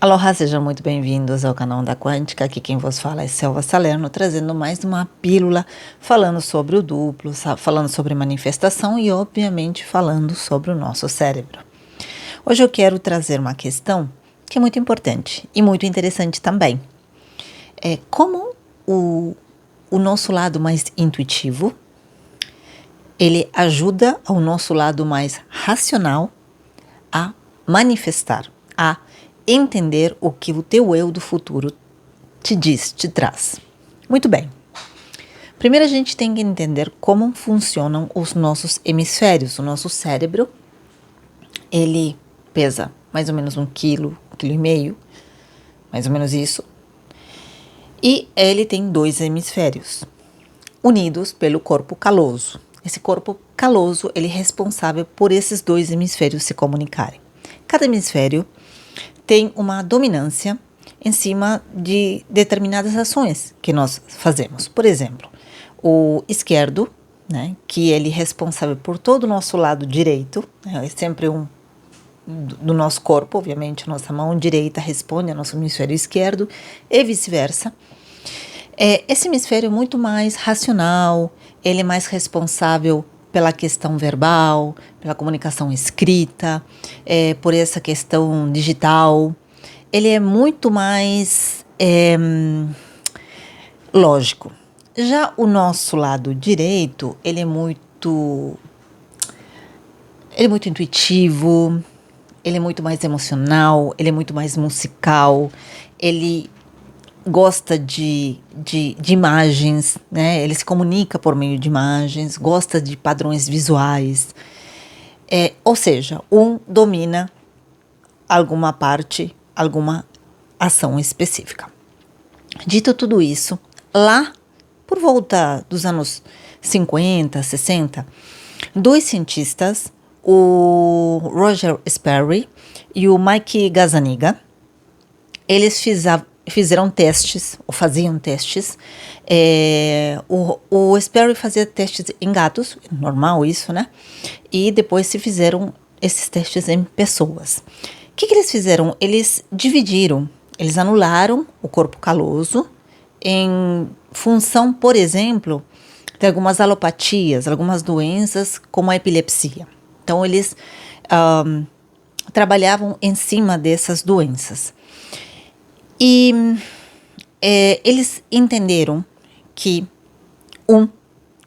Aloha, sejam muito bem-vindos ao canal da Quântica. Aqui quem vos fala é Selva Salerno, trazendo mais uma pílula falando sobre o duplo, falando sobre manifestação e, obviamente, falando sobre o nosso cérebro. Hoje eu quero trazer uma questão que é muito importante e muito interessante também. É como o nosso lado mais intuitivo, ele ajuda ao nosso lado mais racional a manifestar, a entender o que o teu eu do futuro te diz, te traz. Muito bem. Primeiro a gente tem que entender como funcionam os nossos hemisférios. O nosso cérebro, ele pesa mais ou menos 1 quilo, 1,5 quilo, mais ou menos isso. E ele tem 2 hemisférios, unidos pelo corpo caloso. Esse corpo caloso, ele é responsável por esses 2 hemisférios se comunicarem. Cada hemisfério tem uma dominância em cima de determinadas ações que nós fazemos. Por exemplo, o esquerdo, né, que ele é responsável por todo o nosso lado direito, né, é sempre do nosso corpo, obviamente, a nossa mão direita responde ao nosso hemisfério esquerdo e vice-versa. Esse hemisfério é muito mais racional, ele é mais responsável pela questão verbal, pela comunicação escrita, por essa questão digital. Ele é muito mais lógico. Já o nosso lado direito, ele é muito intuitivo, ele é muito mais emocional, ele é muito mais musical, ele gosta de imagens, né? Ele se comunica por meio de imagens, gosta de padrões visuais. Ou seja, domina alguma parte, alguma ação específica. Dito tudo isso, lá por volta dos anos 50, 60, 2 cientistas, o Roger Sperry e o Mike Gazzaniga, eles fizeram testes, ou faziam testes. O Sperry fazia testes em gatos, normal isso, né? E depois se fizeram esses testes em pessoas. O que eles fizeram? Eles anularam o corpo caloso em função, por exemplo, de algumas alopatias, algumas doenças como a epilepsia. Então, eles trabalhavam em cima dessas doenças. E eles entenderam que um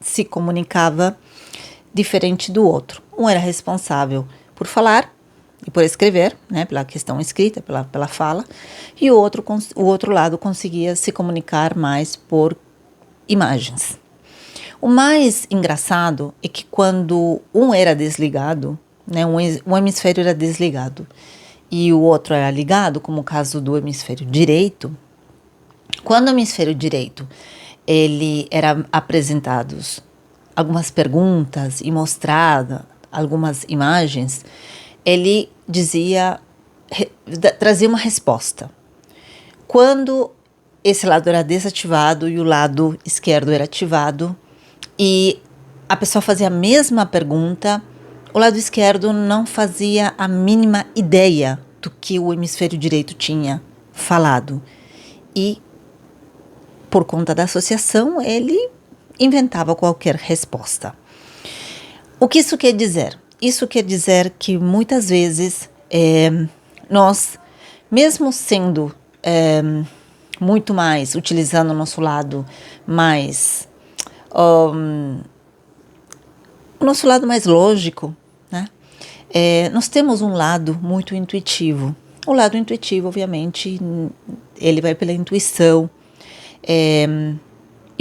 se comunicava diferente do outro. Um era responsável por falar e por escrever, né, pela questão escrita, pela fala, e o outro lado conseguia se comunicar mais por imagens. O mais engraçado é que quando um era desligado, né, um hemisfério era desligado, e o outro era ligado, como o caso do hemisfério direito, quando o hemisfério direito ele era apresentados algumas perguntas e mostrada algumas imagens, ele trazia uma resposta. Quando esse lado era desativado e o lado esquerdo era ativado e a pessoa fazia a mesma pergunta, o lado esquerdo não fazia a mínima ideia do que o hemisfério direito tinha falado. E, por conta da associação, ele inventava qualquer resposta. O que isso quer dizer? Isso quer dizer que muitas vezes nós, mesmo sendo muito mais, utilizando o nosso lado mais, o nosso lado mais lógico, né? Nós temos um lado muito intuitivo. O lado intuitivo, obviamente, ele vai pela intuição, e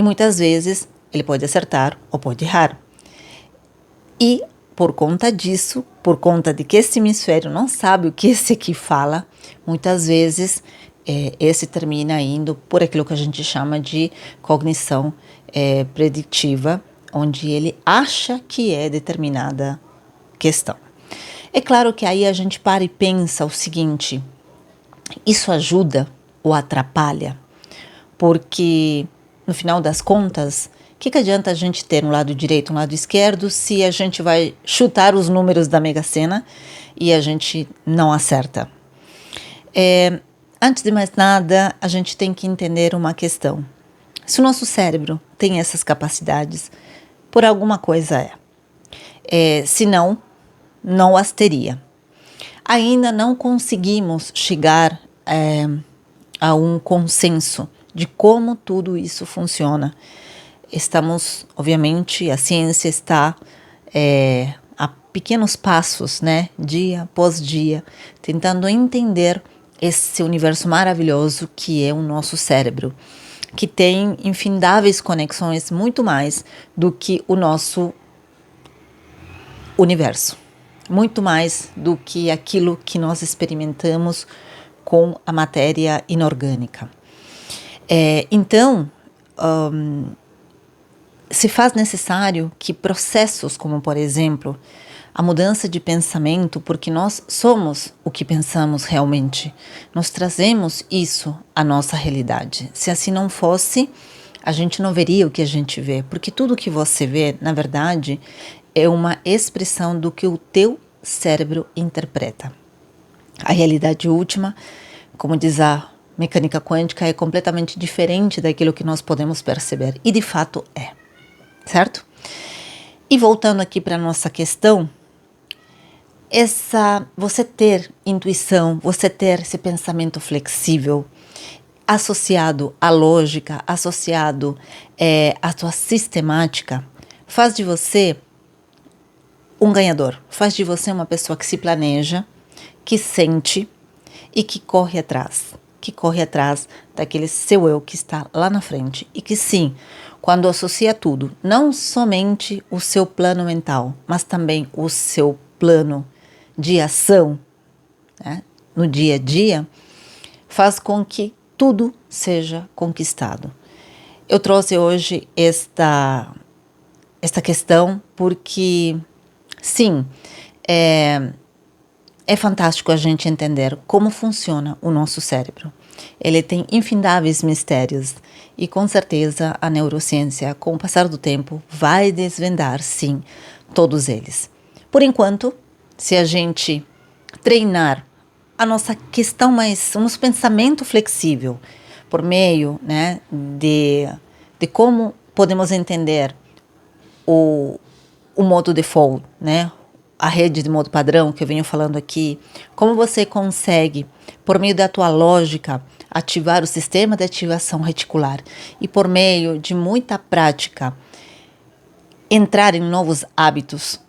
muitas vezes ele pode acertar ou pode errar. E por conta disso, por conta de que esse hemisfério não sabe o que esse aqui fala, muitas vezes esse termina indo por aquilo que a gente chama de cognição preditiva, onde ele acha que é determinada questão. É claro que aí a gente para e pensa o seguinte: isso ajuda ou atrapalha? Porque, no final das contas, o que adianta a gente ter um lado direito e um lado esquerdo se a gente vai chutar os números da Mega Sena e a gente não acerta? antes de mais nada, a gente tem que entender uma questão. Se o nosso cérebro tem essas capacidades, por alguma coisa se não, não as teria. Ainda não conseguimos chegar a um consenso de como tudo isso funciona. Estamos, obviamente, a ciência está a pequenos passos, né, dia após dia, tentando entender esse universo maravilhoso que é o nosso cérebro, que tem infindáveis conexões, muito mais do que o nosso universo, muito mais do que aquilo que nós experimentamos com a matéria inorgânica. Então, se faz necessário que processos como, por exemplo, a mudança de pensamento, porque nós somos o que pensamos realmente. Nós trazemos isso à nossa realidade. Se assim não fosse, a gente não veria o que a gente vê, porque tudo que você vê, na verdade, é uma expressão do que o teu cérebro interpreta. A realidade última, como diz a mecânica quântica, é completamente diferente daquilo que nós podemos perceber. E de fato é. Certo? E voltando aqui para a nossa questão, você ter intuição, você ter esse pensamento flexível, associado à lógica, associado à sua sistemática, faz de você um ganhador, faz de você uma pessoa que se planeja, que sente e que corre atrás daquele seu eu que está lá na frente e que sim, quando associa tudo, não somente o seu plano mental, mas também o seu plano de ação, né, no dia a dia, faz com que tudo seja conquistado. Eu trouxe hoje esta questão porque, sim, é fantástico a gente entender como funciona o nosso cérebro. Ele tem infindáveis mistérios e com certeza a neurociência, com o passar do tempo, vai desvendar, sim, todos eles. Por enquanto, se a gente treinar a nossa questão mais, o nosso pensamento flexível, por meio, né, de como podemos entender o modo default, né, a rede de modo padrão que eu venho falando aqui, como você consegue, por meio da tua lógica, ativar o sistema de ativação reticular e por meio de muita prática, entrar em novos hábitos,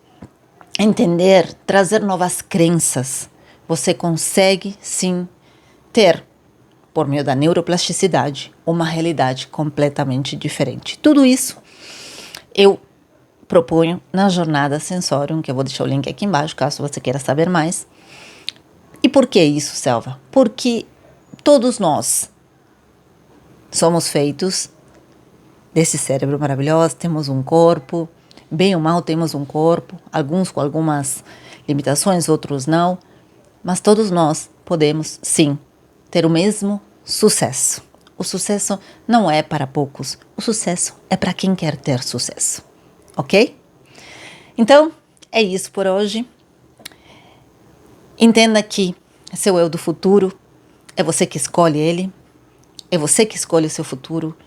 entender, trazer novas crenças, você consegue sim ter, por meio da neuroplasticidade, uma realidade completamente diferente. Tudo isso eu proponho na jornada Sensorium, que eu vou deixar o link aqui embaixo, caso você queira saber mais. E por que isso, Selva? Porque todos nós somos feitos desse cérebro maravilhoso, temos um corpo, bem ou mal temos um corpo, alguns com algumas limitações, outros não, mas todos nós podemos, sim, ter o mesmo sucesso. O sucesso não é para poucos, o sucesso é para quem quer ter sucesso, ok? Então, é isso por hoje. Entenda que seu eu do futuro, é você que escolhe ele, é você que escolhe o seu futuro,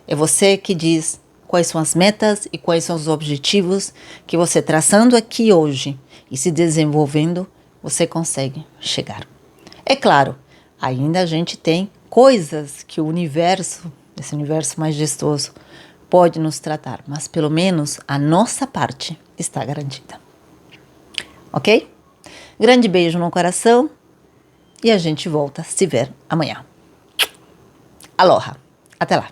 é você que diz quais são as metas e quais são os objetivos que você traçando aqui hoje e se desenvolvendo, você consegue chegar. É claro, ainda a gente tem coisas que o universo, esse universo majestoso, pode nos tratar, mas pelo menos a nossa parte está garantida. Ok? Grande beijo no coração e a gente volta a se ver amanhã. Aloha! Até lá!